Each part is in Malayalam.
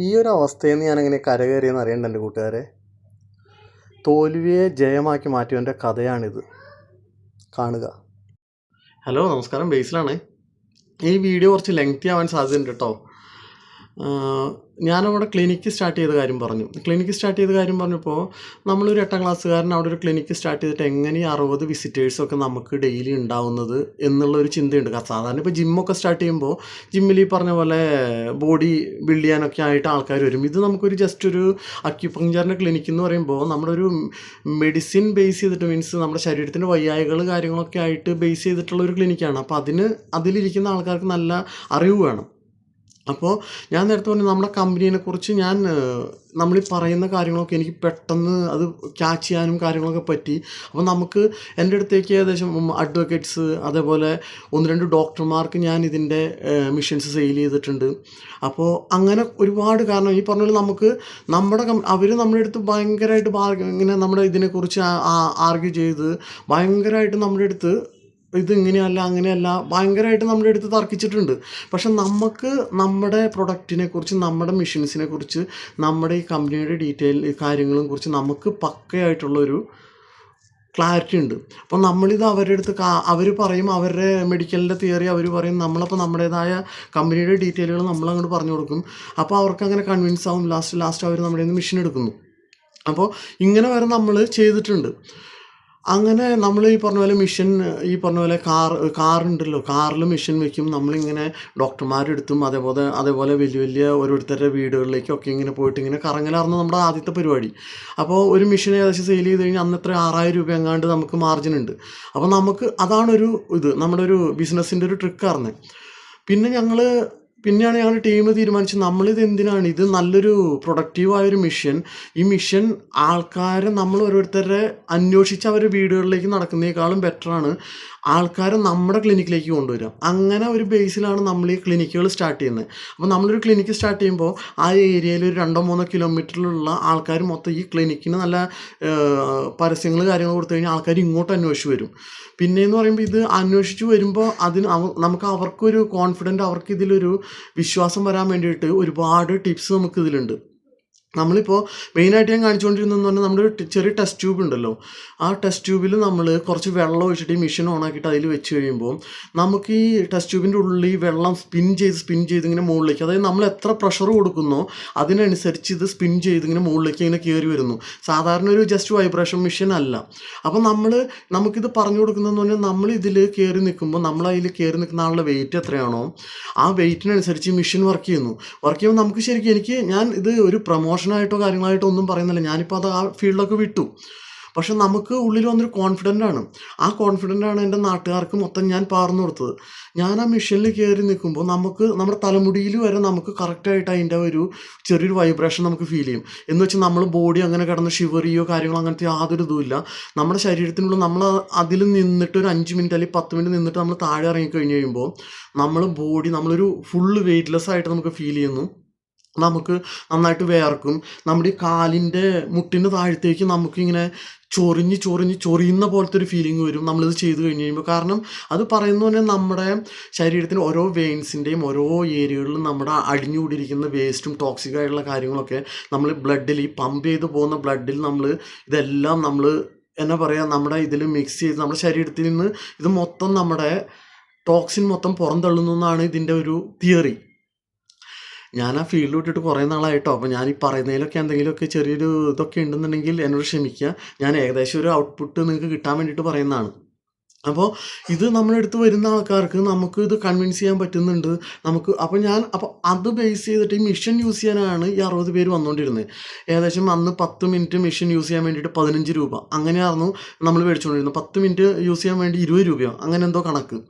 ഈ ഒരു അവസ്ഥയിൽ നിന്ന് ഞാനെങ്ങനെ കരകയറിയെന്ന് അറിയണ്ട എൻ്റെ കൂട്ടുകാരെ. തോൽവിയെ ജയമാക്കി മാറ്റിയവൻ്റെ കഥയാണിത്. കാണുക. ഹലോ, നമസ്കാരം. ബേസിലാണ്. ഈ വീഡിയോ കുറച്ച് ലെങ്തി ആവാൻ സാധ്യതയുണ്ട് കേട്ടോ. ഞാനവിടെ ക്ലിനിക്ക് സ്റ്റാർട്ട് ചെയ്ത കാര്യം പറഞ്ഞപ്പോൾ നമ്മളൊരു 8ാം ക്ലാസ്സുകാരൻ അവിടെ ഒരു ക്ലിനിക്ക് സ്റ്റാർട്ട് ചെയ്തിട്ട് എങ്ങനെ 60 വിസിറ്റേഴ്സൊക്കെ നമുക്ക് ഡെയിലി ഉണ്ടാവുന്നത് എന്നുള്ളൊരു ചിന്തയുണ്ട്. സാധാരണ ഇപ്പോൾ ജിമ്മൊക്കെ സ്റ്റാർട്ട് ചെയ്യുമ്പോൾ ജിമ്മിൽ ഈ പറഞ്ഞ പോലെ ബോഡി ബിൽഡ് ചെയ്യാനൊക്കെ ആയിട്ട് ആൾക്കാർ വരും. ഇത് നമുക്കൊരു ജസ്റ്റ് ഒരു അക്യുപങ്ചറിൻ്റെ ക്ലിനിക്ക് എന്ന് പറയുമ്പോൾ നമ്മളൊരു മെഡിസിൻ ബേസ് ചെയ്തിട്ട്, മീൻസ് നമ്മുടെ ശരീരത്തിൻ്റെ വയ്യായ്കൾ കാര്യങ്ങളൊക്കെ ആയിട്ട് ബേസ് ചെയ്തിട്ടുള്ള ഒരു ക്ലിനിക്കാണ്. അപ്പോൾ അതിലിരിക്കുന്ന ആൾക്കാർക്ക് നല്ല അറിവ് വേണം. അപ്പോൾ ഞാൻ നേരത്തെ പറഞ്ഞു, നമ്മുടെ കമ്പനീനെക്കുറിച്ച് നമ്മളീ പറയുന്ന കാര്യങ്ങളൊക്കെ എനിക്ക് പെട്ടെന്ന് അത് ക്യാച്ച് ചെയ്യാനും കാര്യങ്ങളൊക്കെ പറ്റി. അപ്പോൾ നമുക്ക് എൻ്റെ അടുത്തേക്ക് ഏകദേശം അഡ്വക്കേറ്റ്സ്, അതേപോലെ 1-2 ഡോക്ടർമാർക്ക് ഞാൻ ഇതിൻ്റെ മിഷൻസ് സെയിൽ ചെയ്തിട്ടുണ്ട്. അപ്പോൾ അങ്ങനെ ഒരുപാട്, കാരണം ഈ പറഞ്ഞ പോലെ നമുക്ക് അവർ നമ്മുടെ അടുത്ത് ഭയങ്കരമായിട്ട് ഇങ്ങനെ നമ്മുടെ ഇതിനെക്കുറിച്ച് ആർഗ്യൂ ചെയ്ത് ഭയങ്കരമായിട്ട് നമ്മുടെ അടുത്ത് ഇത് ഇങ്ങനെയല്ല അങ്ങനെയല്ല ഭയങ്കരമായിട്ട് നമ്മുടെ അടുത്ത് തർക്കിച്ചിട്ടുണ്ട്. പക്ഷെ നമുക്ക് നമ്മുടെ പ്രൊഡക്റ്റിനെ കുറിച്ച്, നമ്മുടെ മിഷൻസിനെ കുറിച്ച്, നമ്മുടെ ഈ കമ്പനിയുടെ കാര്യങ്ങളെ കുറിച്ച് നമുക്ക് പക്കയായിട്ടുള്ളൊരു ക്ലാരിറ്റി ഉണ്ട്. അപ്പോൾ നമ്മളിത് അവരുടെ അടുത്ത് അവർ പറയും, അവരുടെ മെഡിക്കലിൻ്റെ തിയറി അവർ പറയും, നമ്മളപ്പോൾ നമ്മുടേതായ കമ്പനിയുടെ ഡീറ്റെയിലുകൾ നമ്മളങ്ങോട്ട് പറഞ്ഞു കൊടുക്കും. അപ്പോൾ അവർക്ക് അങ്ങനെ കൺവിൻസ് ആവും. ലാസ്റ്റ് അവർ നമ്മുടെ നിന്ന് മിഷൻ എടുക്കുന്നു. അപ്പോൾ ഇങ്ങനെ വരെ നമ്മൾ ചെയ്തിട്ടുണ്ട്. അങ്ങനെ നമ്മൾ ഈ പറഞ്ഞ പോലെ കാറുണ്ടല്ലോ, കാറിൽ മിഷൻ വയ്ക്കും. നമ്മളിങ്ങനെ ഡോക്ടർമാരെടുത്തും അതേപോലെ വലിയ ഓരോരുത്തരുടെ വീടുകളിലേക്കൊക്കെ ഇങ്ങനെ പോയിട്ട് ഇങ്ങനെ കറങ്ങലായിരുന്നു നമ്മുടെ ആദ്യത്തെ പരിപാടി. അപ്പോൾ ഒരു മിഷൻ ഏകദേശം സെയിൽ ചെയ്ത് കഴിഞ്ഞാൽ അന്ന് 6000 രൂപ എങ്ങാണ്ട് നമുക്ക് മാർജിൻ ഉണ്ട്. അപ്പോൾ നമുക്ക് അതാണൊരു നമ്മുടെ ഒരു ബിസിനസ്സിൻ്റെ ഒരു ട്രിക്കായിരുന്നു. പിന്നെയാണ് ഞങ്ങൾ ടീം തീരുമാനിച്ചത്, നമ്മളിത് എന്തിനാണ്, ഇത് നല്ലൊരു പ്രൊഡക്റ്റീവായൊരു മിഷൻ. ഈ മിഷൻ ആൾക്കാരെ നമ്മൾ ഓരോരുത്തരെ അന്വേഷിച്ച് അവരുടെ വീടുകളിലേക്ക് നടക്കുന്നതിനേക്കാളും ബെറ്ററാണ് ആൾക്കാരെ നമ്മുടെ ക്ലിനിക്കിലേക്ക് കൊണ്ടുവരിക. അങ്ങനെ ഒരു ബേസിലാണ് നമ്മൾ ഈ ക്ലിനിക്കുകൾ സ്റ്റാർട്ട് ചെയ്യുന്നത്. അപ്പോൾ നമ്മളൊരു ക്ലിനിക്ക് സ്റ്റാർട്ട് ചെയ്യുമ്പോൾ ആ ഏരിയയിൽ ഒരു 2-3 കിലോമീറ്ററിലുള്ള ആൾക്കാർ മൊത്തം ഈ ക്ലിനിക്കിന് നല്ല പരസ്യങ്ങൾ കാര്യങ്ങൾ കൊടുത്തു കഴിഞ്ഞാൽ ആൾക്കാർ ഇങ്ങോട്ട് അന്വേഷിച്ച് വരും. പിന്നെയെന്ന് പറയുമ്പോൾ ഇത് അന്വേഷിച്ച് വരുമ്പോൾ നമുക്ക് അവർക്കൊരു കോൺഫിഡൻറ്റ്, അവർക്കിതിലൊരു വിശ്വാസം വരാൻ വേണ്ടിയിട്ട് ഒരുപാട് ടിപ്സ് നമുക്കിതിലുണ്ട്. നമ്മളിപ്പോൾ മെയിനായിട്ട് ഞാൻ കാണിച്ചുകൊണ്ടിരുന്നതെന്ന് പറഞ്ഞാൽ നമ്മുടെ ഒരു ചെറിയ ടെസ്റ്റ് ട്യൂബ് ഉണ്ടല്ലോ, ആ ടെസ്റ്റ് ട്യൂബിൽ നമ്മൾ കുറച്ച് വെള്ളം ഒഴിച്ചിട്ട് ഈ മിഷൻ ഓണാക്കിയിട്ട് അതിൽ വെച്ച് കഴിയുമ്പോൾ നമുക്ക് ഈ ടെസ്റ്റ് ട്യൂബിൻ്റെ ഉള്ളിൽ ഈ വെള്ളം സ്പിൻ ചെയ്ത് ഇങ്ങനെ മുകളിലേക്ക്, അതായത് നമ്മൾ എത്ര പ്രഷർ കൊടുക്കുന്നോ അതിനനുസരിച്ച് ഇത് സ്പിൻ ചെയ്ത് ഇങ്ങനെ മുകളിലേക്ക് ഇങ്ങനെ കയറി വരുന്നു. സാധാരണ ഒരു ജസ്റ്റ് വൈബ്രേഷൻ മിഷൻ അല്ല. അപ്പോൾ നമുക്കിത് പറഞ്ഞു കൊടുക്കുന്നതെന്ന് പറഞ്ഞാൽ നമ്മളിതിൽ കയറി നിൽക്കുമ്പോൾ നമ്മളതിൽ കയറി നിൽക്കുന്ന ആളുടെ വെയിറ്റ് എത്രയാണോ ആ വെയിറ്റിനനുസരിച്ച് ഈ മിഷൻ വർക്ക് ചെയ്യുമ്പോൾ നമുക്ക് ശരിക്കും ഞാൻ ഇത് ഒരു പ്രൊമോഷനായിട്ടോ കാര്യങ്ങളായിട്ടോ ഒന്നും പറയുന്നില്ല. ഞാനിപ്പോൾ അത് ആ ഫീൽഡൊക്കെ വിട്ടു. പക്ഷെ നമുക്ക് ഉള്ളിൽ വന്നൊരു കോൺഫിഡൻ്റാണ്. ആ കോൺഫിഡൻ്റാണ് എൻ്റെ നാട്ടുകാർക്ക് മൊത്തം ഞാൻ പകർന്നു കൊടുത്തത്. ഞാൻ ആ മിഷനിൽ കയറി നിൽക്കുമ്പോൾ നമ്മുടെ തലമുടിയിൽ വരെ നമുക്ക് കറക്റ്റായിട്ട് അതിൻ്റെ ഒരു ചെറിയൊരു വൈബ്രേഷൻ നമുക്ക് ഫീൽ ചെയ്യും. എന്ന് വെച്ചാൽ നമ്മൾ ബോഡി അങ്ങനെ കിടന്ന് ഷിവറിയോ കാര്യങ്ങളോ അങ്ങനത്തെ യാതൊരു ഇതുമില്ല. നമ്മുടെ ശരീരത്തിനുള്ള നമ്മൾ അതിൽ നിന്നിട്ട് ഒരു 5 മിനിറ്റ് അല്ലെങ്കിൽ 10 മിനിറ്റ് നിന്നിട്ട് നമ്മൾ താഴെ ഇറങ്ങിക്കഴിഞ്ഞ് കഴിയുമ്പോൾ നമ്മളൊരു ഫുള്ള് വെയ്റ്റ്ലെസ് ആയിട്ട് നമുക്ക് ഫീൽ ചെയ്യുന്നു. നമുക്ക് നന്നായിട്ട് വേർക്കും. നമ്മുടെ ഈ കാലിൻ്റെ മുട്ടിൻ്റെ താഴത്തേക്ക് നമുക്കിങ്ങനെ ചൊറിയുന്ന പോലത്തെ ഒരു ഫീലിംഗ് വരും നമ്മളിത് ചെയ്ത് കഴിഞ്ഞ് കഴിയുമ്പോൾ. കാരണം അത് പറയുന്ന പോലെ നമ്മുടെ ശരീരത്തിന് ഓരോ വെയിൻസിൻ്റെയും ഓരോ ഏരിയകളിലും നമ്മുടെ അടിഞ്ഞുകൂടിയിരിക്കുന്ന വേസ്റ്റും ടോക്സിക് ആയിട്ടുള്ള കാര്യങ്ങളൊക്കെ നമ്മൾ ബ്ലഡിൽ, ഈ പമ്പ് ചെയ്ത് പോകുന്ന ബ്ലഡിൽ ഇതെല്ലാം എന്നാ പറയുക, നമ്മുടെ ഇതിൽ മിക്സ് ചെയ്ത് നമ്മുടെ ശരീരത്തിൽ നിന്ന് ഇത് മൊത്തം നമ്മുടെ ടോക്സിൻ മൊത്തം പുറന്തള്ളുന്നു എന്നാണ് ഇതിൻ്റെ ഒരു തിയറി. ഞാൻ ആ ഫീൽഡ് വിട്ടിട്ട് കുറേ നാളായിട്ടോ. അപ്പോൾ ഞാൻ ഈ പറയുന്നതിലൊക്കെ എന്തെങ്കിലുമൊക്കെ ചെറിയൊരു ഇതൊക്കെ ഉണ്ടെന്നുണ്ടെങ്കിൽ എന്നോട് ക്ഷമിക്കുക. ഞാൻ ഏകദേശം ഒരു ഔട്ട്പുട്ട് നിങ്ങൾക്ക് കിട്ടാൻ വേണ്ടിയിട്ട് പറയുന്നതാണ്. അപ്പോൾ ഇത് നമ്മളെടുത്ത് വരുന്ന ആൾക്കാർക്ക് നമുക്ക് ഇത് കൺവിൻസ് ചെയ്യാൻ പറ്റുന്നുണ്ട്. അപ്പോൾ അത് ബേസ് ചെയ്തിട്ട് ഈ മിഷൻ യൂസ് ചെയ്യാനാണ് ഈ 60 പേര് വന്നുകൊണ്ടിരുന്നത്. ഏകദേശം അന്ന് 10 മിനിറ്റ് മിഷൻ യൂസ് ചെയ്യാൻ വേണ്ടിയിട്ട് 15 രൂപ അങ്ങനെയായിരുന്നു നമ്മൾ മേടിച്ചുകൊണ്ടിരുന്നത്. 10 മിനിറ്റ് യൂസ് ചെയ്യാൻ വേണ്ടി 20 രൂപയോ അങ്ങനെ എന്തോ കണക്ക്.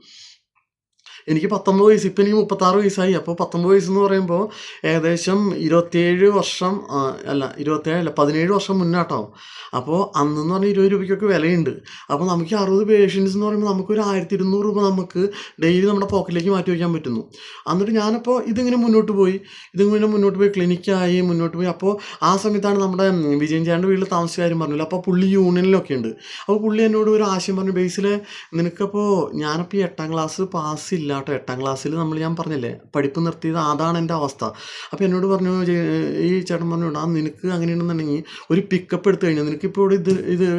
എനിക്ക് 19 വയസ്സ്, ഇപ്പം എനിക്ക് 36 വയസ്സായി. അപ്പോൾ 19 വയസ്സെന്ന് പറയുമ്പോൾ ഏകദേശം 17 വർഷം മുന്നാട്ടോ. അപ്പോൾ അന്നെന്ന് പറഞ്ഞാൽ 20 രൂപയ്ക്കൊക്കെ വിലയുണ്ട്. അപ്പോൾ നമുക്ക് 60 പേഷ്യൻസ് എന്ന് പറയുമ്പോൾ നമുക്കൊരു 1200 രൂപ നമുക്ക് ഡെയിലി നമ്മുടെ പോക്കറ്റിലേക്ക് മാറ്റി വയ്ക്കാൻ പറ്റുന്നു. എന്നിട്ട് ഞാനപ്പോൾ ഇതിങ്ങനെ മുന്നോട്ട് പോയി ക്ലിനിക്കായി മുന്നോട്ട് പോയി. അപ്പോൾ ആ സമയത്താണ് നമ്മുടെ വിജയൻ ചേട്ടൻ്റെ വീട്ടിൽ താമസിച്ച കാര്യം പറഞ്ഞില്ല. അപ്പോൾ പുള്ളി യൂണിയനിലൊക്കെ ഉണ്ട്. അപ്പോൾ പുള്ളി എന്നോട് ഒരു ആശയം പറഞ്ഞു, ബേസിൽ നിനക്കപ്പോൾ ഞാനപ്പോൾ ഈ 8ാം ക്ലാസ് പാസ്സില്ല, കേട്ടോ. 8ാം ക്ലാസ്സിൽ ഞാൻ പറഞ്ഞില്ലേ പഠിപ്പ് നിർത്തിയത്, അതാണ് എൻ്റെ അവസ്ഥ. അപ്പോൾ എന്നോട് പറഞ്ഞു, ഈ ചേട്ടൻ പറഞ്ഞു, നിനക്ക് അങ്ങനെയാണെന്നുണ്ടെങ്കിൽ ഒരു പിക്കപ്പ് എടുത്തു കഴിഞ്ഞാൽ, നിനക്കിപ്പോൾ ഇവിടെ ഇത്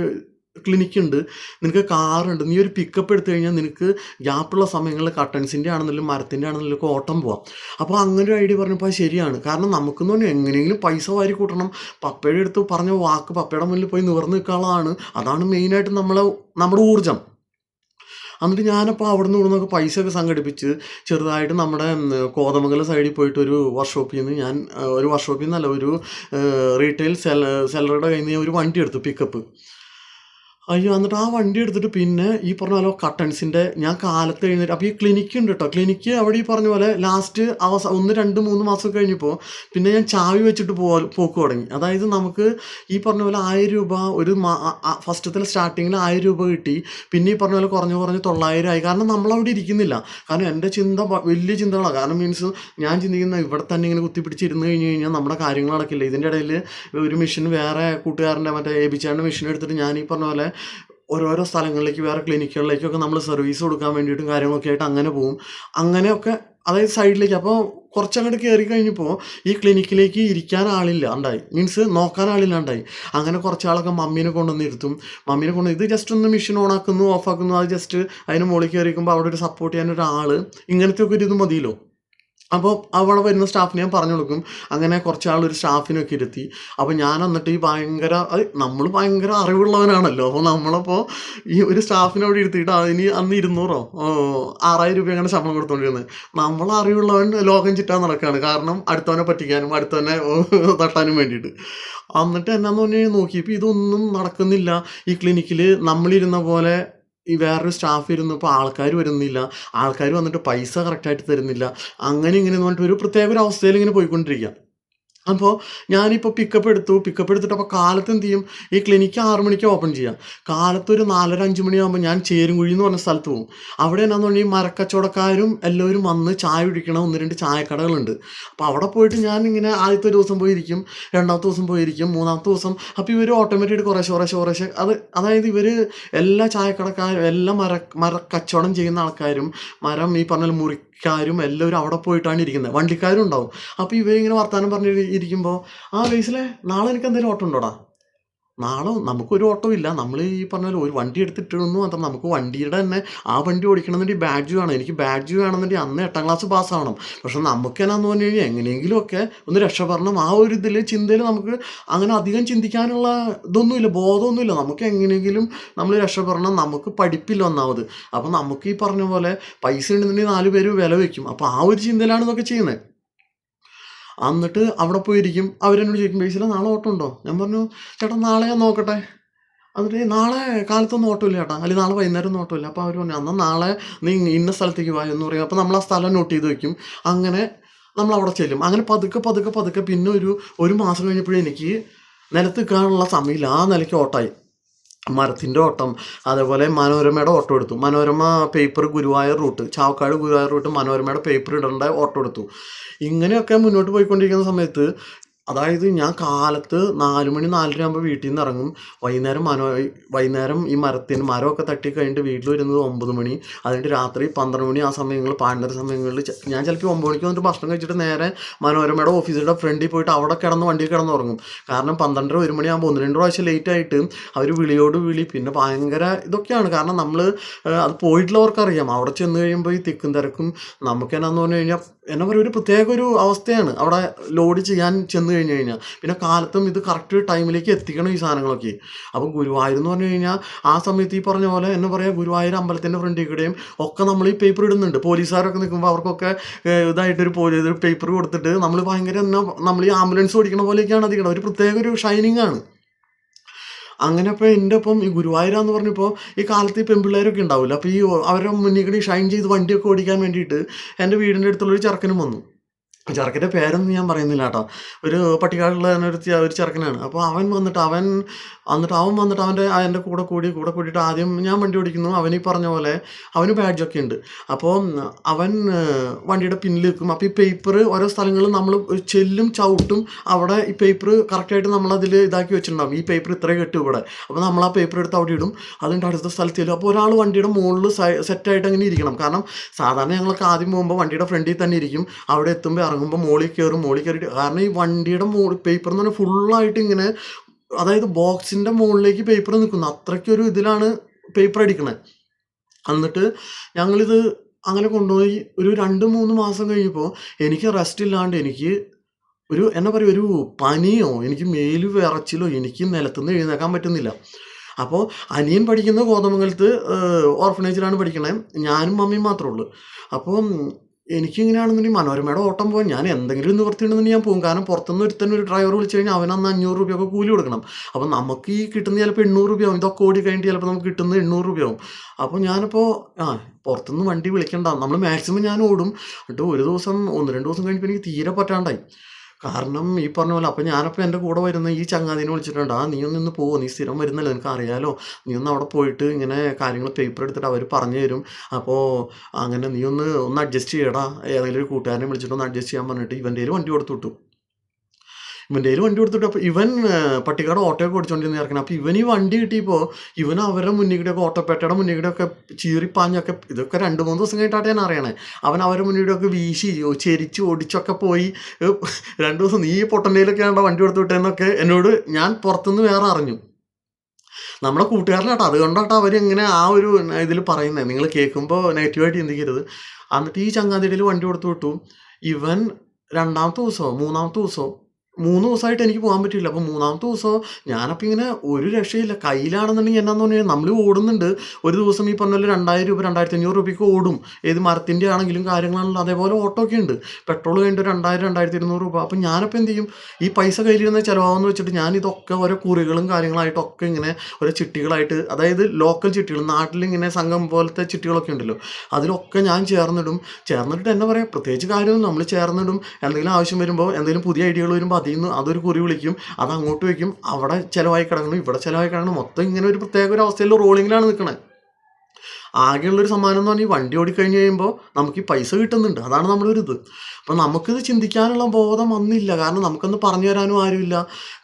ക്ലിനിക്കുണ്ട്, നിനക്ക് കാറുണ്ട്, നീ ഒരു പിക്കപ്പ് എടുത്തു കഴിഞ്ഞാൽ നിനക്ക് ഗ്യാപ്പുള്ള സമയങ്ങളിൽ കട്ടൻസിൻ്റെ ആണെന്നുണ്ടെങ്കിലും മരത്തിൻ്റെ ആണെന്നുണ്ടെങ്കിലും ഓട്ടം പോവാം. അപ്പോൾ അങ്ങനെ ഒരു ഐഡിയ പറഞ്ഞപ്പോൾ അത് ശരിയാണ്. കാരണം നമുക്കെന്ന് പറഞ്ഞാൽ എങ്ങനെയെങ്കിലും പൈസ വാരി കൂട്ടണം. പപ്പയുടെ അടുത്ത് പറഞ്ഞ വാക്ക് പപ്പയുടെ മുന്നിൽ പോയി നിവർന്ന് നിൽക്കാനുള്ളതാണ്. അതാണ് മെയിനായിട്ട് നമ്മുടെ ഊർജ്ജം. എന്നിട്ട് ഞാനപ്പോൾ അവിടെ നിന്ന് ഇവിടുന്നൊക്കെ പൈസയൊക്കെ സംഘടിപ്പിച്ച് ചെറുതായിട്ട് നമ്മുടെ കോതമംഗലം സൈഡിൽ പോയിട്ട് ഒരു വർക്ക്ഷോപ്പിൽ നിന്നല്ല, ഒരു റീറ്റെയിൽ സെല്ലറുടെ കയ്യിൽ നിന്ന് ഒരു വണ്ടി എടുത്തു, പിക്കപ്പ്. അയ്യോ, എന്നിട്ട് ആ വണ്ടി എടുത്തിട്ട് പിന്നെ ഈ പറഞ്ഞ പോലെ കട്ടൻസിൻ്റെ ഞാൻ കാലത്ത് എഴുന്നേറ്റ്, അപ്പോൾ ഈ ക്ലിനിക്ക് ഉണ്ട് കേട്ടോ. ക്ലിനിക്ക് അവിടെ ഈ പറഞ്ഞ പോലെ ലാസ്റ്റ് 1, 2, 3 മാസം കഴിഞ്ഞപ്പോൾ പിന്നെ ഞാൻ ചാവി വെച്ചിട്ട് പോക്ക് തുടങ്ങി. അതായത് നമുക്ക് ഈ പറഞ്ഞ പോലെ 1000 രൂപ ഒരു ഫസ്റ്റത്തെ സ്റ്റാർട്ടിങ്ങിൽ 1000 രൂപ കിട്ടി. പിന്നെ ഈ പറഞ്ഞ പോലെ കുറഞ്ഞ് 900 ആയി. കാരണം നമ്മളവിടെ ഇരിക്കുന്നില്ല. കാരണം എൻ്റെ ചിന്ത വലിയ ചിന്തകളാണ്. കാരണം മീൻസ് ഞാൻ ചിന്തിക്കുന്ന ഇവിടെ തന്നെ ഇങ്ങനെ കുത്തിപ്പിടിച്ചിരുന്ന് കഴിഞ്ഞാൽ നമ്മുടെ കാര്യങ്ങൾ നടക്കില്ല. ഇതിൻ്റെ ഇടയിൽ ഒരു മെഷീൻ വേറെ കൂട്ടുകാരൻ്റെ മറ്റേ ഏബിച്ചാൻ്റെ മെഷീൻ എടുത്തിട്ട് ഞാൻ ഈ പറഞ്ഞ പോലെ ഓരോരോ സ്ഥലങ്ങളിലേക്ക്, വേറെ ക്ലിനിക്കുകളിലേക്കൊക്കെ നമ്മൾ സർവീസ് കൊടുക്കാൻ വേണ്ടിയിട്ടും കാര്യങ്ങളൊക്കെ ആയിട്ട് അങ്ങനെ പോകും. അങ്ങനെയൊക്കെ അതായത് സൈഡിലേക്ക്. അപ്പോൾ കുറച്ചങ്ങോട്ട് കയറി കഴിഞ്ഞപ്പോൾ ഈ ക്ലിനിക്കിലേക്ക് ഇരിക്കാൻ ആളില്ല ഉണ്ടായി, മീൻസ് നോക്കാൻ ആളില്ലാണ്ടായി. അങ്ങനെ കുറച്ചാളൊക്കെ മമ്മീനെ കൊണ്ടുവന്നിരുത്തും. ഇത് ജസ്റ്റ് ഒന്ന് മെഷീൻ ഓണാക്കുന്നു, ഓഫാക്കുന്നു, അത് ജസ്റ്റ് അതിന് മുകളിൽ കയറിക്കുമ്പോൾ അവിടെ ഒരു സപ്പോർട്ട് ചെയ്യാൻ ഒരാൾ, ഇങ്ങനത്തെ ഒക്കെ ഒരു ഇത് മതിയല്ലോ. അപ്പോൾ അവിടെ വരുന്ന സ്റ്റാഫിനെ ഞാൻ പറഞ്ഞു കൊടുക്കും. അങ്ങനെ കുറച്ചാളൊരു സ്റ്റാഫിനൊക്കെ ഇരുത്തി. അപ്പോൾ ഞാൻ എന്നിട്ട് ഈ നമ്മൾ ഭയങ്കര അറിവുള്ളവനാണല്ലോ. അപ്പോൾ നമ്മളപ്പോൾ ഈ ഒരു സ്റ്റാഫിനെ അവിടെ ഇരുത്തിയിട്ട് അതിന് അന്ന് 200 6000 രൂപ അങ്ങനെ ശമ്പളം കൊടുത്തുകൊണ്ടിരുന്നത്. നമ്മൾ അറിവുള്ളവൻ ലോകം ചുറ്റാൻ നടക്കുകയാണ്. കാരണം അടുത്തവനെ പറ്റിക്കാനും അടുത്തവനെ തട്ടാനും വേണ്ടിയിട്ട്. എന്നിട്ട് എന്നാന്ന് പറഞ്ഞു നോക്കിയപ്പോൾ ഇതൊന്നും നടക്കുന്നില്ല. ഈ ക്ലിനിക്കിൽ നമ്മളിരുന്ന പോലെ ഈ വേറൊരു സ്റ്റാഫ് ഇരുന്നപ്പോൾ ആൾക്കാർ വരുന്നില്ല. ആൾക്കാർ വന്നിട്ട് പൈസ കറക്റ്റായിട്ട് തരുന്നില്ല. അങ്ങനെ ഇങ്ങനെ പറഞ്ഞിട്ട് ഒരു പ്രത്യേക ഒരു അവസ്ഥയിൽ ഇങ്ങനെ പോയിക്കൊണ്ടിരിക്കുക. അപ്പോൾ ഞാനിപ്പോൾ പിക്കപ്പ് എടുത്തിട്ട് അപ്പോൾ കാലത്ത് എന്ത് ചെയ്യും, ഈ ക്ലിനിക്ക് 6 മണിക്ക് ഓപ്പൺ ചെയ്യാം. കാലത്തൊരു 4:30, 5 മണിയാകുമ്പോൾ ഞാൻ ചേരുംകുഴി എന്ന് പറഞ്ഞ സ്ഥലത്ത് പോകും. അവിടെ എന്നാന്ന് പറഞ്ഞാൽ ഈ മരക്കച്ചവടക്കാരും എല്ലാവരും വന്ന് ചായ കുടിക്കണ 1-2 ചായക്കടകളുണ്ട്. അപ്പോൾ അവിടെ പോയിട്ട് ഞാൻ ഇങ്ങനെ ആദ്യത്തെ ദിവസം പോയിരിക്കും, 2ാമത്തെ ദിവസം പോയിരിക്കും, 3ാമത്തെ ദിവസം. അപ്പോൾ ഇവർ ഓട്ടോമാറ്റിക്കായിട്ട് കുറേശ്ശെ അതായത് ഇവർ എല്ലാ ചായക്കടക്കാരും, എല്ലാ മരക്കച്ചവടം ചെയ്യുന്ന ആൾക്കാരും, മരം ഈ പറഞ്ഞ മുറിക്കാരും എല്ലാവരും അവിടെ പോയിട്ടാണ് ഇരിക്കുന്നത്. വണ്ടിക്കാരും ഉണ്ടാവും. അപ്പോൾ ഇവരിങ്ങനെ വർത്തമാനം പറഞ്ഞ് ഇരിക്കുമ്പോൾ, ബേസിലെ നാളെ എനിക്ക് എന്തെങ്കിലും ഓട്ടം ഉണ്ടോടാ? നാളെ നമുക്കൊരു ഓട്ടോ ഇല്ല. നമ്മൾ ഈ പറഞ്ഞ പോലെ ഒരു വണ്ടി എടുത്തിട്ടൊന്നും മാത്രം നമുക്ക് വണ്ടിയുടെ തന്നെ ആ വണ്ടി ഓടിക്കണമെന്നുണ്ടെങ്കിൽ ബാഡ്ജ് വേണം. എനിക്ക് ബാഡ്ജ് വേണമെന്നുണ്ടെങ്കിൽ അന്ന് 8ാം ക്ലാസ് പാസ്സാവണം. പക്ഷെ നമുക്ക് എന്നാന്ന് പറഞ്ഞു കഴിഞ്ഞാൽ എങ്ങനെയെങ്കിലുമൊക്കെ ഒന്ന് രക്ഷപ്പെടണം. ആ ഒരു ചിന്തയിൽ നമുക്ക് അങ്ങനെ അധികം ചിന്തിക്കാനുള്ള ഇതൊന്നുമില്ല, ബോധമൊന്നുമില്ല. നമുക്ക് എങ്ങനെയെങ്കിലും നമ്മൾ രക്ഷപ്പെടണം. നമുക്ക് പഠിപ്പില്ല ഒന്നാമത്. അപ്പോൾ നമുക്ക് ഈ പറഞ്ഞ പോലെ പൈസ ഉണ്ടെന്നുണ്ടെങ്കിൽ 4 പേര് വില വയ്ക്കും. അപ്പോൾ ആ ഒരു ചിന്തയിലാണ് ഇതൊക്കെ ചെയ്യുന്നത്. എന്നിട്ട് അവിടെ പോയിരിക്കും. അവരെന്നോട് ചോദിക്കും, ബേസിലെ നാളെ ഓട്ടം ഉണ്ടോ? ഞാൻ പറഞ്ഞു, ചേട്ടാ നാളെ ഞാൻ നോക്കട്ടെ. എന്നിട്ട് നാളെ കാലത്തൊന്നും ഓട്ടമില്ല ചേട്ടാ, അല്ലെങ്കിൽ നാളെ വൈകുന്നേരം ഒന്നും ഓട്ടമില്ല. അപ്പോൾ അവർ പറഞ്ഞു, എന്നാൽ നാളെ നീ ഇന്ന സ്ഥലത്തേക്ക് വാ എന്ന് പറയും. അപ്പോൾ നമ്മൾ ആ സ്ഥലം നോട്ട് ചെയ്ത് വയ്ക്കും. അങ്ങനെ നമ്മൾ അവിടെ ചെല്ലും. അങ്ങനെ പതുക്കെ പിന്നെ ഒരു മാസം കഴിഞ്ഞപ്പോഴേ എനിക്ക് നിലത്ത് നിൽക്കാനുള്ള സമയമില്ല. ആ നിലയ്ക്ക് ഓട്ടമായി. മരത്തിൻ്റെ ഓട്ടം, അതേപോലെ മനോരമയുടെ ഓട്ടം എടുത്തു. Manorama paper Guruvayur route, Chavakkad Guruvayur route മനോരമയുടെ പേപ്പർ ഇടേണ്ട ഓട്ടം എടുത്തു. ഇങ്ങനെയൊക്കെ മുന്നോട്ട് പോയിക്കൊണ്ടിരിക്കുന്ന സമയത്ത്, അതായത് ഞാൻ കാലത്ത് 4 മണി 4:30 ആകുമ്പോൾ വീട്ടിൽ നിന്ന് ഇറങ്ങും. വൈകുന്നേരം ഈ മരമൊക്കെ തട്ടി കഴിഞ്ഞിട്ട് വീട്ടിൽ വരുന്നത് 9 മണി. അതിൻ്റെ രാത്രി 12 മണി ആ സമയങ്ങളിൽ, പാടുന്ന സമയങ്ങളിൽ ഞാൻ ചിലപ്പോൾ 9 മണിക്ക് വന്നിട്ട് ഭക്ഷണം കഴിച്ചിട്ട് നേരെ മനോരമയുടെ ഓഫീസിൻ്റെ ഫ്രണ്ടിൽ പോയിട്ട് അവിടെ വണ്ടിയിൽ കിടന്നുറങ്ങും. കാരണം 12:30, 1 മണിയാകുമ്പോൾ 1-2 പ്രാവശ്യം ലേറ്റായിട്ട് അവർ വിളിയോട് വിളി. പിന്നെ ഭയങ്കര ഇതൊക്കെയാണ്. കാരണം നമ്മൾ അത് പോയിട്ടുള്ളവർക്കറിയാം. അവിടെ ചെന്ന് കഴിയുമ്പോൾ ഈ തിക്കും തിരക്കും നമുക്ക് എന്നാന്ന് പറഞ്ഞു കഴിഞ്ഞാൽ ഒരു പ്രത്യേക ഒരു അവസ്ഥയാണ് അവിടെ ലോഡ് ചെയ്യാൻ ചെന്ന് കഴിഞ്ഞാൽ. പിന്നെ കാലത്തും ഇത് കറക്റ്റ് ടൈമിലേക്ക് എത്തിക്കണം ഈ സാധനങ്ങളൊക്കെ. അപ്പോൾ ഗുരുവായൂർ എന്ന് പറഞ്ഞു കഴിഞ്ഞാൽ ആ സമയത്ത് ഈ പറഞ്ഞ പോലെ ഗുരുവായൂർ അമ്പലത്തിൻ്റെ ഫ്രണ്ടിൽ കൂടെയും ഒക്കെ നമ്മൾ ഈ പേപ്പർ ഇടുന്നുണ്ട്. പോലീസുകാരൊക്കെ നിൽക്കുമ്പോൾ അവർക്കൊക്കെ ഇതായിട്ടൊരു പേപ്പർ കൊടുത്തിട്ട് നമ്മൾ ഭയങ്കര നമ്മൾ ഈ ആംബുലൻസ് ഓടിക്കണ പോലെയൊക്കെയാണ് അതിക്കണം. ഒരു പ്രത്യേക ഒരു ഷൈനിങ് ആണ്. അങ്ങനെ അപ്പോൾ എൻ്റെ ഒപ്പം ഈ ഗുരുവായൂരാന്ന് പറഞ്ഞപ്പോൾ ഈ കാലത്ത് ഈ പെൺപിള്ളേരൊക്കെ ഉണ്ടാവില്ല. അപ്പോൾ ഈ അവരുടെ മുന്നിൽ കൂടി ഷൈൻ ചെയ്ത് വണ്ടിയൊക്കെ ഓടിക്കാൻ വേണ്ടിയിട്ട് എൻ്റെ വീടിൻ്റെ അടുത്തുള്ളൊരു ചെറുക്കനും വന്നു. ചെറുക്കൻ്റെ പേരൊന്നും ഞാൻ പറയുന്നില്ല കേട്ടോ. ഒരു പട്ടിക്കാടുള്ള ഒരു ചെറുക്കനാണ്. അപ്പോൾ അവൻ വന്നിട്ട് എൻ്റെ കൂടെ കൂടിയിട്ട് ആദ്യം ഞാൻ വണ്ടി ഓടിക്കുന്നു. അവനീ പറഞ്ഞ പോലെ അവന് ബാഡ്ജൊക്കെ ഉണ്ട്. അപ്പോൾ അവൻ വണ്ടിയുടെ പിന്നിൽ നിൽക്കും. അപ്പോൾ ഈ പേപ്പർ ഓരോ സ്ഥലങ്ങളിൽ നമ്മൾ ചെല്ലും ചവിട്ടും അവിടെ ഈ പേപ്പർ കറക്റ്റായിട്ട് നമ്മളതിൽ ഇതാക്കി വെച്ചിട്ടുണ്ടാകും. ഈ പേപ്പർ ഇത്രയും കെട്ടും ഇവിടെ. അപ്പോൾ നമ്മൾ ആ പേപ്പർ എടുത്ത് അവിടെ ഇടും. അതിൻ്റെ അടുത്ത സ്ഥലത്ത് ചെല്ലും. അപ്പോൾ ഒരാൾ വണ്ടിയുടെ മുകളിൽ സെറ്റായിട്ട് അങ്ങനെ ഇരിക്കണം. കാരണം സാധാരണ ഞങ്ങളൊക്കെ ആദ്യം പോകുമ്പോൾ വണ്ടിയുടെ ഫ്രണ്ടിൽ തന്നെ ഇരിക്കും. അവിടെ എത്തുമ്പോൾ ഇറങ്ങുമ്പോൾ മോളിൽ കയറിയിട്ട്, കാരണം ഈ വണ്ടിയുടെ പേപ്പർ എന്ന് പറഞ്ഞാൽ ഫുള്ളായിട്ട് ഇങ്ങനെ, അതായത് ബോക്സിൻ്റെ മുകളിലേക്ക് പേപ്പർ നിൽക്കുന്നു. അത്രയ്ക്കൊരു ഇതിലാണ് പേപ്പർ അടിക്കണത്. എന്നിട്ട് ഞങ്ങളിത് അങ്ങനെ കൊണ്ടുപോയി ഒരു 2-3 മാസം കഴിഞ്ഞപ്പോൾ എനിക്ക് റെസ്റ്റ് ഇല്ലാണ്ട് എനിക്ക് ഒരു പനിയോ എനിക്ക് മേല് വിറച്ചിലോ എനിക്ക് നിലത്തുനിന്ന് എഴുന്നേക്കാൻ പറ്റുന്നില്ല. അപ്പോൾ അനിയൻ പഠിക്കുന്ന കോതമംഗലത്ത് ഓർഫനേജിലാണ് പഠിക്കണേ. ഞാനും മമ്മിയും മാത്രമേ ഉള്ളൂ. അപ്പോൾ എനിക്കിങ്ങനെയാണെന്നുണ്ടെങ്കിൽ മനോരമയുടെ ഓട്ടം പോകാൻ ഞാൻ എന്തെങ്കിലും നിവർത്തിയുണ്ടെന്ന് ഞാൻ പോകും. കാരണം പുറത്തുനിന്ന് ഒരു ഡ്രൈവർ വിളിച്ചു കഴിഞ്ഞാൽ അവനന്ന് 500 രൂപയൊക്കെ കൂലി കൊടുക്കണം. അപ്പോൾ നമുക്ക് ഈ കിട്ടുന്ന ചിലപ്പോൾ 800 രൂപയാവും. ഇതൊക്കെ ഓടി കഴിഞ്ഞിട്ട് ചിലപ്പോൾ നമുക്ക് കിട്ടുന്നത് 800 രൂപയാവും. അപ്പോൾ ഞാനിപ്പോൾ പുറത്തുനിന്ന് വണ്ടി വിളിക്കണ്ട, നമ്മൾ മാക്സിമം ഞാൻ ഓടും. എന്നിട്ട് ഒരു ദിവസം 1-2 ദിവസം കഴിഞ്ഞപ്പോൾ എനിക്ക് തീരെ പറ്റാണ്ടായി. കാരണം ഈ പറഞ്ഞ പോലെ അപ്പോൾ ഞാനപ്പോൾ എൻ്റെ കൂടെ വരുന്ന ഈ ചങ്ങാതിനെ വിളിച്ചിട്ടുണ്ട്. നീ ഒന്ന് പോവോ, നീ സ്ഥിരം വരുന്നല്ലോ, നിനക്ക് അറിയാലോ, നീ ഒന്ന് അവിടെ പോയിട്ട് ഇങ്ങനെ കാര്യങ്ങൾ പേപ്പർ എടുത്തിട്ട് അവർ പറഞ്ഞു തരും. അപ്പോൾ അങ്ങനെ നീ ഒന്ന് അഡ്ജസ്റ്റ് ചെയ്യടാ, ഏതെങ്കിലും ഒരു കൂട്ടുകാരനെ വിളിച്ചിട്ട് ഒന്ന് അഡ്ജസ്റ്റ് ചെയ്യാൻ പറഞ്ഞിട്ട് ഇവൻ്റെ കയ്യിൽ വണ്ടി കൊടുത്തു വിട്ടു. അപ്പോൾ ഇവൻ പട്ടിക്കാട് ഓട്ടോയൊക്കെ ഓടിച്ചുകൊണ്ടിരുന്ന ഇറക്കണം. അപ്പോൾ ഇവൻ ഈ വണ്ടി കിട്ടിയപ്പോൾ ഇവൻ അവരുടെ മുന്നിൽ കൂടെയൊക്കെ ഓട്ടോപ്പേട്ടയുടെ മുന്നിൽ കൂടെയൊക്കെ ചീറിപ്പാഞ്ഞൊക്കെ, ഇതൊക്കെ 2-3 ദിവസം കഴിഞ്ഞിട്ടാണ് ഞാൻ അറിയണേ. അവൻ അവരുടെ മുന്നിൽ കൂടെയൊക്കെ വീശി ചെരിച്ച് ഓടിച്ചൊക്കെ പോയി. 2 ദിവസം നീ പൊട്ടൻ്റെയിലൊക്കെ ആണോ വണ്ടി കൊടുത്തു വിട്ടതെന്നൊക്കെ എന്നോട് ഞാൻ പുറത്തുനിന്ന് വേറെ അറിഞ്ഞു. നമ്മുടെ കൂട്ടുകാരിലാട്ടോ. അതുകൊണ്ടാട്ടോ അവരെങ്ങനെ ആ ഒരു ഇതിൽ പറയുന്നത്. നിങ്ങൾ കേൾക്കുമ്പോൾ നെഗറ്റീവായിട്ട് ചിന്തിക്കരുത്. എന്നിട്ട് ഈ ചങ്ങാതിയിൽ വണ്ടി കൊടുത്തു വിട്ടു. ഇവൻ 2-ാമത്തെ ദിവസമോ 3-ാമത്തെ ദിവസമോ 3 ദിവസമായിട്ട് എനിക്ക് പോകാൻ പറ്റില്ല. അപ്പോൾ 3-ാമത്തെ ദിവസം ഞാനപ്പോൾ ഇങ്ങനെ ഒരു രക്ഷയില്ല. കയ്യിലാണെന്നുണ്ടെങ്കിൽ എന്നാന്ന് പറഞ്ഞാൽ നമ്മൾ ഓടുന്നുണ്ട്. ഒരു ദിവസം ഈ പറഞ്ഞ പോലെ 2000 രൂപ 2500 രൂപയ്ക്ക് ഓടും. ഏത് മരത്തിൻ്റെ ആണെങ്കിലും കാര്യങ്ങളാണല്ലോ. അതേപോലെ ഓട്ടോ ഒക്കെ ഉണ്ട്. പെട്രോൾ കഴിഞ്ഞിട്ട് 2000-2200 രൂപ. അപ്പം ഞാനപ്പോൾ എന്ത് ചെയ്യും, ഈ പൈസ കയ്യിലിരുന്ന ചിലവാകുമെന്ന് വെച്ചിട്ട് ഞാൻ ഇതൊക്കെ ഓരോ കുറികളും കാര്യങ്ങളായിട്ടൊക്കെ ഇങ്ങനെ ഓരോ ചിട്ടികളായിട്ട്, അതായത് ലോക്കൽ ചിട്ടികൾ, നാട്ടിലിങ്ങനെ സംഘം പോലത്തെ ചിട്ടികളൊക്കെ ഉണ്ടല്ലോ, അതിലൊക്കെ ഞാൻ ചേർന്നിട്ട് എന്നാ പറയുക, പ്രത്യേകിച്ച് കാര്യമൊന്നും നമ്മൾ ചേർന്നിടും. എന്തെങ്കിലും ആവശ്യം വരുമ്പോൾ, എന്തെങ്കിലും പുതിയ ഐഡിയകൾ വരുമ്പോൾ അതൊരു കുറി വിളിക്കും, അത് അങ്ങോട്ട് വയ്ക്കും. അവിടെ ചിലവായി കിടക്കണം, ഇവിടെ ചിലവായി കിടക്കണം. മൊത്തം ഇങ്ങനെ ഒരു പ്രത്യേക ഒരു അവസ്ഥയിൽ റോളിങ്ങിലാണ് നിൽക്കണത്. ആകെയുള്ളൊരു സമ്മാനം എന്ന് പറഞ്ഞാൽ ഈ വണ്ടി ഓടിക്കഴിഞ്ഞ് കഴിയുമ്പോൾ നമുക്ക് ഈ പൈസ കിട്ടുന്നുണ്ട്. അതാണ് നമ്മളൊരിത്. അപ്പം നമുക്കിത് ചിന്തിക്കാനുള്ള ബോധം വന്നില്ല. കാരണം നമുക്കൊന്ന് പറഞ്ഞു തരാനും ആരുമില്ല.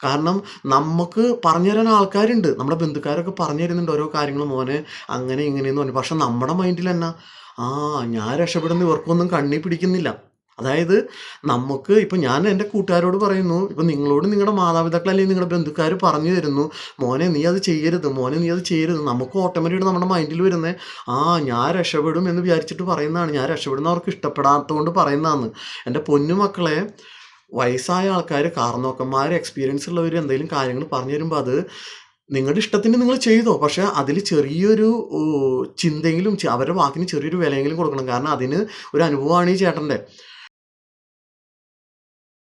കാരണം നമുക്ക് പറഞ്ഞു തരാൻ ആൾക്കാരുണ്ട്, നമ്മുടെ ബന്ധുക്കാരൊക്കെ പറഞ്ഞു തരുന്നുണ്ട് ഓരോ കാര്യങ്ങൾ, മോനെ അങ്ങനെ ഇങ്ങനെയെന്ന് പറഞ്ഞു. പക്ഷെ നമ്മുടെ മൈൻഡിൽ എന്നാ, ഞാൻ രക്ഷപ്പെടുന്ന ഇവർക്കൊന്നും കണ്ണി പിടിക്കുന്നില്ല. അതായത് നമുക്ക് ഇപ്പം ഞാൻ എൻ്റെ കൂട്ടുകാരോട് പറയുന്നു, ഇപ്പം നിങ്ങളോട് നിങ്ങളുടെ മാതാപിതാക്കൾ അല്ലെങ്കിൽ നിങ്ങളുടെ ബന്ധുക്കാർ പറഞ്ഞു തരുന്നു, മോനെ നീ അത് ചെയ്യരുത്, നമുക്ക് ഓട്ടോമാറ്റിക്കായിട്ട് നമ്മുടെ മൈൻഡിൽ വരുന്നത് ഞാൻ രക്ഷപ്പെടും എന്ന് വിചാരിച്ചിട്ട് പറയുന്നതാണ്. ഞാൻ രക്ഷപ്പെടുന്നവർക്ക് ഇഷ്ടപ്പെടാത്തതുകൊണ്ട് പറയുന്നതാണ്. എൻ്റെ പൊന്നുമക്കളെ, വയസ്സായ ആൾക്കാർ, കാർന്നോക്കന്മാർ, എക്സ്പീരിയൻസ് ഉള്ളവർ എന്തെങ്കിലും കാര്യങ്ങൾ പറഞ്ഞു തരുമ്പോൾ അത് നിങ്ങളുടെ ഇഷ്ടത്തിന് നിങ്ങൾ ചെയ്തോ, പക്ഷേ അതിൽ ചെറിയൊരു ചിന്തയെങ്കിലും, അവരുടെ വാക്കിന് ചെറിയൊരു വിലയെങ്കിലും കൊടുക്കണം. കാരണം അതിന് ഒരു അനുഭവമാണ് ഈ ചേട്ടൻ്റെ.